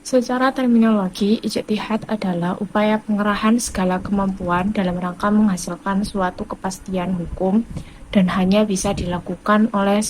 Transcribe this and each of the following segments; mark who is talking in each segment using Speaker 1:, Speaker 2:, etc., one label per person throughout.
Speaker 1: Secara terminologi, ijtihad adalah upaya pengerahan segala kemampuan dalam rangka menghasilkan suatu kepastian hukum dan hanya bisa dilakukan oleh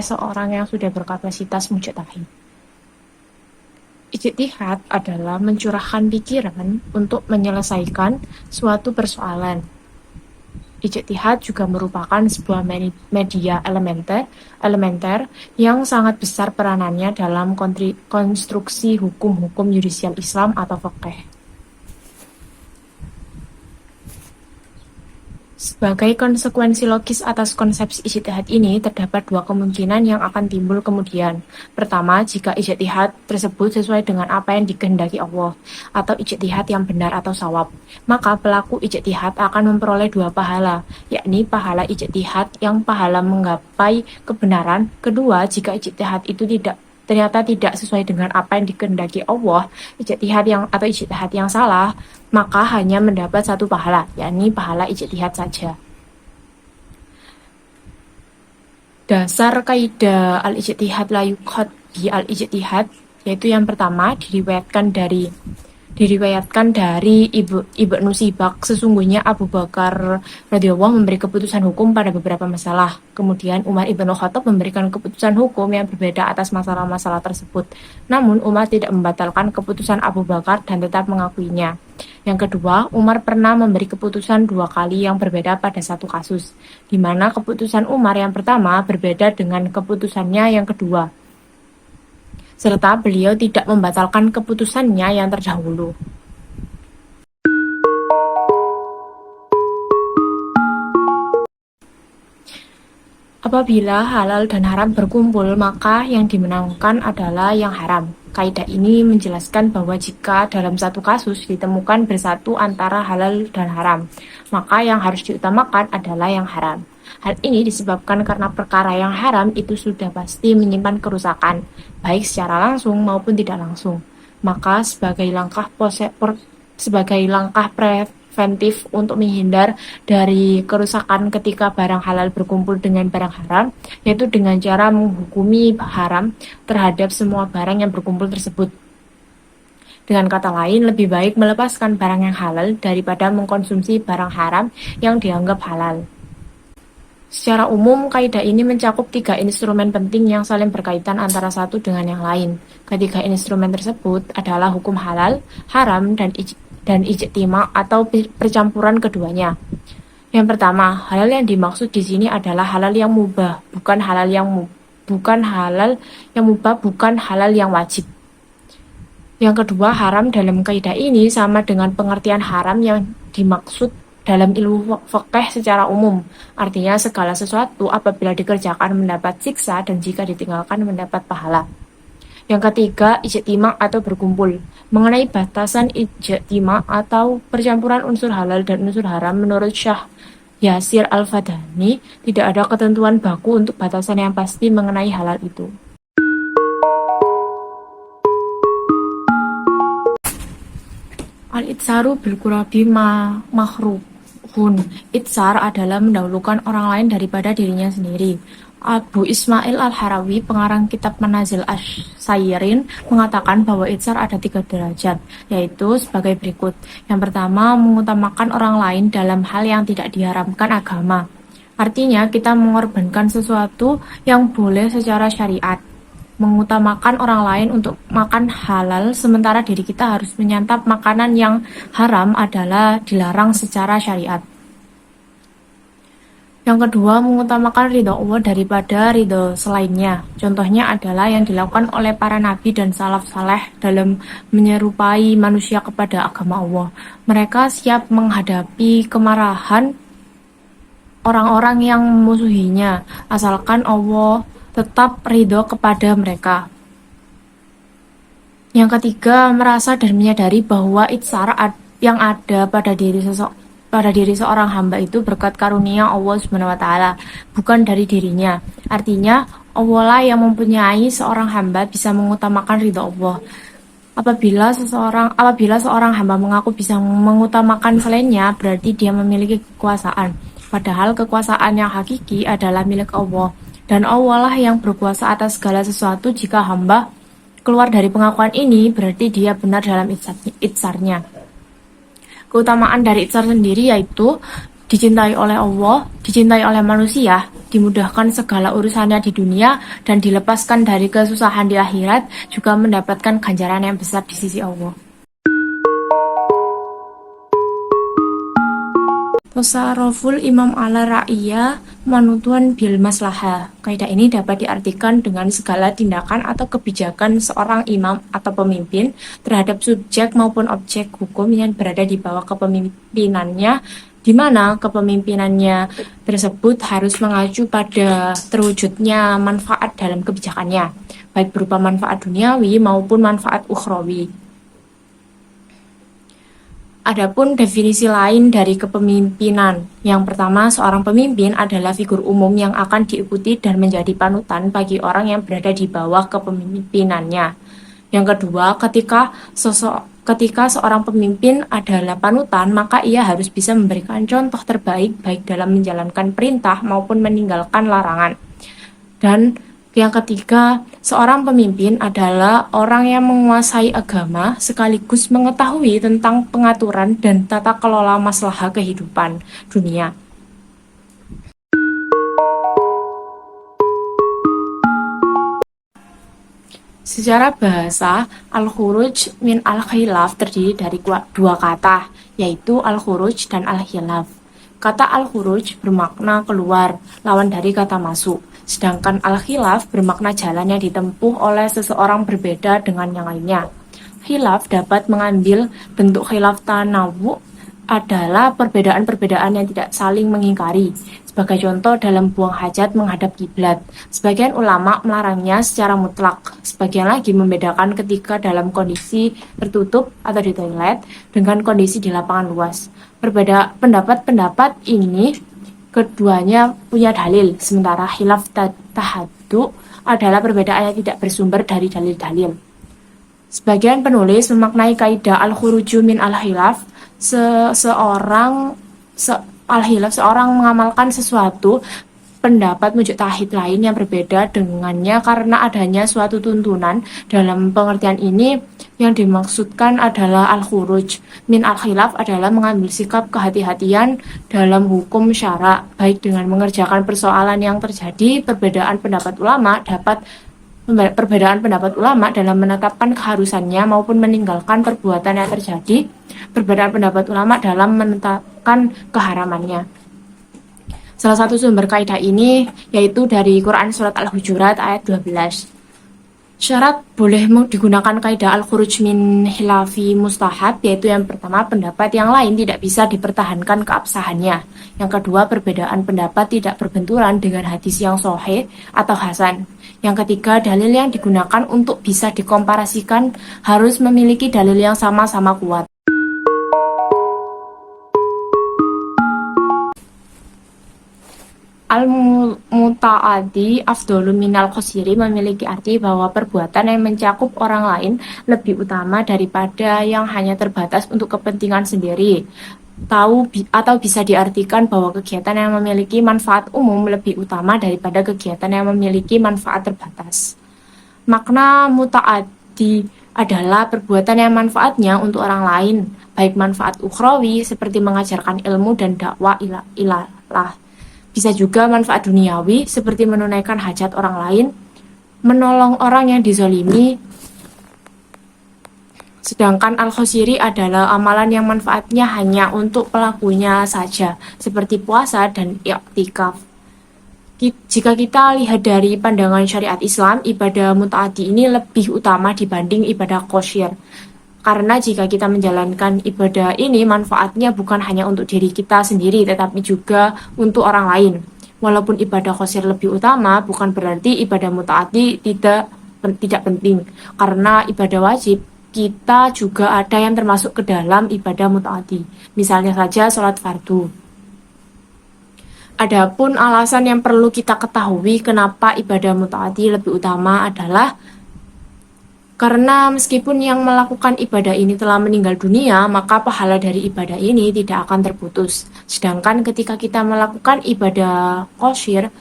Speaker 1: seorang yang sudah berkapasitas mujtahid. Ijtihad adalah mencurahkan pikiran untuk menyelesaikan suatu persoalan. Ijtihad juga merupakan sebuah media elementer yang sangat besar peranannya dalam konstruksi hukum-hukum yudisial Islam atau fiqh. Sebagai konsekuensi logis atas konsepsi ijtihad ini, terdapat dua kemungkinan yang akan timbul kemudian. Pertama, jika ijtihad tersebut sesuai dengan apa yang dikehendaki Allah, atau ijtihad yang benar atau shawab, maka pelaku ijtihad akan memperoleh dua pahala, yakni pahala ijtihad yang pahala menggapai kebenaran. Kedua, jika ijtihad itu ternyata tidak sesuai dengan apa yang dikehendaki Allah, ijtihad yang salah, maka hanya mendapat satu pahala, yakni pahala ijtihad saja. Dasar kaidah al-ijtihad la yuqad bi al-ijtihad, yaitu yang pertama diriwayatkan dari Ibnu Sibak, sesungguhnya Abu Bakar radhiyallahu memberi keputusan hukum pada beberapa masalah. Kemudian Umar ibn Khattab memberikan keputusan hukum yang berbeda atas masalah-masalah tersebut. Namun Umar tidak membatalkan keputusan Abu Bakar dan tetap mengakuinya. Yang kedua, Umar pernah memberi keputusan dua kali yang berbeda pada satu kasus, di mana keputusan Umar yang pertama berbeda dengan keputusannya yang kedua, serta beliau tidak membatalkan keputusannya yang terdahulu. Apabila halal dan haram berkumpul, maka yang dimenangkan adalah yang haram. Kaidah ini menjelaskan bahwa jika dalam satu kasus ditemukan bersatu antara halal dan haram, maka yang harus diutamakan adalah yang haram. Hal ini disebabkan karena perkara yang haram itu sudah pasti menyimpan kerusakan, baik secara langsung maupun tidak langsung. Maka sebagai langkah preventif untuk menghindar dari kerusakan ketika barang halal berkumpul dengan barang haram, yaitu dengan cara menghukumi haram terhadap semua barang yang berkumpul tersebut. Dengan kata lain, lebih baik melepaskan barang yang halal daripada mengkonsumsi barang haram yang dianggap halal. Secara umum, kaidah ini mencakup 3 instrumen penting yang saling berkaitan antara satu dengan yang lain. Ketiga instrumen tersebut adalah hukum halal, haram, dan ijtima atau percampuran keduanya. Yang pertama, halal yang dimaksud di sini adalah halal yang mubah, bukan halal yang wajib. Yang kedua, haram dalam kaidah ini sama dengan pengertian haram yang dimaksud dalam ilmu fiqh secara umum, artinya segala sesuatu apabila dikerjakan mendapat siksa dan jika ditinggalkan mendapat pahala. Yang ketiga, ijtima atau berkumpul. Mengenai batasan ijtima atau percampuran unsur halal dan unsur haram, menurut Syekh Yasir Al-Fadani, tidak ada ketentuan baku untuk batasan yang pasti mengenai halal itu. Al-itsaru bil qurabi makruhun. Itsar adalah mendahulukan orang lain daripada dirinya sendiri. Abu Ismail Al-Harawi, pengarang kitab Manazil Asy-Syairin, mengatakan bahwa itsar ada 3 derajat, yaitu sebagai berikut. Yang pertama, mengutamakan orang lain dalam hal yang tidak diharamkan agama. Artinya, kita mengorbankan sesuatu yang boleh secara syariat. Mengutamakan orang lain untuk makan halal, sementara diri kita harus menyantap makanan yang haram adalah dilarang secara syariat. Yang kedua, mengutamakan ridho Allah daripada ridho selainnya. Contohnya adalah yang dilakukan oleh para nabi dan salaf saleh dalam menyerupai manusia kepada agama Allah. Mereka siap menghadapi kemarahan orang-orang yang memusuhinya, asalkan Allah tetap ridho kepada mereka. Yang ketiga, merasa dan menyadari bahwa itsar yang ada pada diri seorang hamba itu berkat karunia Allah SWT, bukan dari dirinya. Artinya, Allah lah yang mempunyai seorang hamba bisa mengutamakan ridho Allah. Apabila seorang hamba mengaku bisa mengutamakan selainnya, berarti dia memiliki kekuasaan. Padahal kekuasaan yang hakiki adalah milik Allah. Dan Allah lah yang berkuasa atas segala sesuatu jika hamba keluar dari pengakuan ini, berarti dia benar dalam itsarnya. Keutamaan dari itsar sendiri yaitu dicintai oleh Allah, dicintai oleh manusia, dimudahkan segala urusannya di dunia, dan dilepaskan dari kesusahan di akhirat, juga mendapatkan ganjaran yang besar di sisi Allah. Tasarruful imam ala ra'iyah manutuan bil maslahah. Kaidah ini dapat diartikan dengan segala tindakan atau kebijakan seorang imam atau pemimpin terhadap subjek maupun objek hukum yang berada di bawah kepemimpinannya, di mana kepemimpinannya tersebut harus mengacu pada terwujudnya manfaat dalam kebijakannya, baik berupa manfaat duniawi maupun manfaat ukhrawi. Adapun definisi lain dari kepemimpinan, yang pertama, seorang pemimpin adalah figur umum yang akan diikuti dan menjadi panutan bagi orang yang berada di bawah kepemimpinannya. Yang kedua, ketika seorang pemimpin adalah panutan, maka ia harus bisa memberikan contoh terbaik baik dalam menjalankan perintah maupun meninggalkan larangan. Dan yang ketiga, seorang pemimpin adalah orang yang menguasai agama sekaligus mengetahui tentang pengaturan dan tata kelola masalah kehidupan dunia. Secara bahasa, al-khuruj min al-khilaf terdiri dari dua kata, yaitu al-khuruj dan al-khilaf. Kata al-khuruj bermakna keluar, lawan dari kata masuk. Sedangkan al-khilaf bermakna jalan yang ditempuh oleh seseorang berbeda dengan yang lainnya. Khilaf dapat mengambil bentuk khilaf tanawu, adalah perbedaan-perbedaan yang tidak saling mengingkari. Sebagai contoh dalam buang hajat menghadap kiblat. Sebagian ulama melarangnya secara mutlak. Sebagian lagi membedakan ketika dalam kondisi tertutup atau di toilet dengan kondisi di lapangan luas. Pendapat-pendapat ini keduanya punya dalil, sementara khilaf tahaddu adalah perbedaan yang tidak bersumber dari dalil-dalil. Sebagian penulis memaknai kaidah al-khuruju min al-khilaf, seorang mengamalkan sesuatu pendapat mujtahid lain yang berbeda dengannya karena adanya suatu tuntunan. Dalam pengertian ini, yang dimaksudkan adalah al-khuruj min al-khilaf adalah mengambil sikap kehati-hatian dalam hukum syara, baik dengan mengerjakan persoalan yang terjadi. Perbedaan pendapat ulama dalam menetapkan keharusannya maupun meninggalkan perbuatan yang terjadi. Perbedaan pendapat ulama dalam menetapkan keharamannya. Salah satu sumber kaidah ini yaitu dari Quran Surat Al-Hujurat ayat 12. Syarat boleh digunakan kaidah al-khuruj min khilafi mustahab, yaitu yang pertama, pendapat yang lain tidak bisa dipertahankan keabsahannya. Yang kedua, perbedaan pendapat tidak berbenturan dengan hadis yang sahih atau hasan. Yang ketiga, dalil yang digunakan untuk bisa dikomparasikan harus memiliki dalil yang sama-sama kuat. Al-muta'addi afdhalu minal qasiri memiliki arti bahwa perbuatan yang mencakup orang lain lebih utama daripada yang hanya terbatas untuk kepentingan sendiri. Atau bisa diartikan bahwa kegiatan yang memiliki manfaat umum lebih utama daripada kegiatan yang memiliki manfaat terbatas. Makna muta'addi adalah perbuatan yang manfaatnya untuk orang lain, baik manfaat ukhrawi seperti mengajarkan ilmu dan dakwah ilallah. Bisa juga manfaat duniawi seperti menunaikan hajat orang lain, menolong orang yang dizalimi. Sedangkan al-khosiri adalah amalan yang manfaatnya hanya untuk pelakunya saja, seperti puasa dan i'tikaf. Jika kita lihat dari pandangan syariat Islam, ibadah muta'addi ini lebih utama dibanding ibadah qosyir. Karena jika kita menjalankan ibadah ini, manfaatnya bukan hanya untuk diri kita sendiri, tetapi juga untuk orang lain. Walaupun ibadah qosyir lebih utama, bukan berarti ibadah muta'addi tidak penting. Karena ibadah wajib, kita juga ada yang termasuk ke dalam ibadah muta'addi. Misalnya saja sholat fardu. Adapun alasan yang perlu kita ketahui kenapa ibadah muta'addi lebih utama adalah karena meskipun yang melakukan ibadah ini telah meninggal dunia, maka pahala dari ibadah ini tidak akan terputus. Sedangkan ketika kita melakukan ibadah qosyir,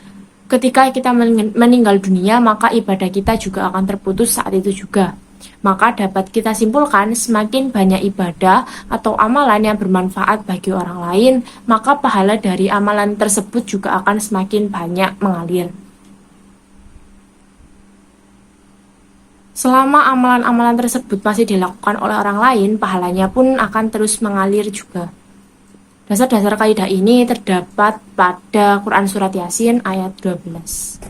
Speaker 1: Ketika kita meninggal dunia, maka ibadah kita juga akan terputus saat itu juga. Maka dapat kita simpulkan, semakin banyak ibadah atau amalan yang bermanfaat bagi orang lain, maka pahala dari amalan tersebut juga akan semakin banyak mengalir. Selama amalan-amalan tersebut masih dilakukan oleh orang lain, pahalanya pun akan terus mengalir juga. Dasar-dasar kaidah ini terdapat pada Quran Surat Yasin ayat 12.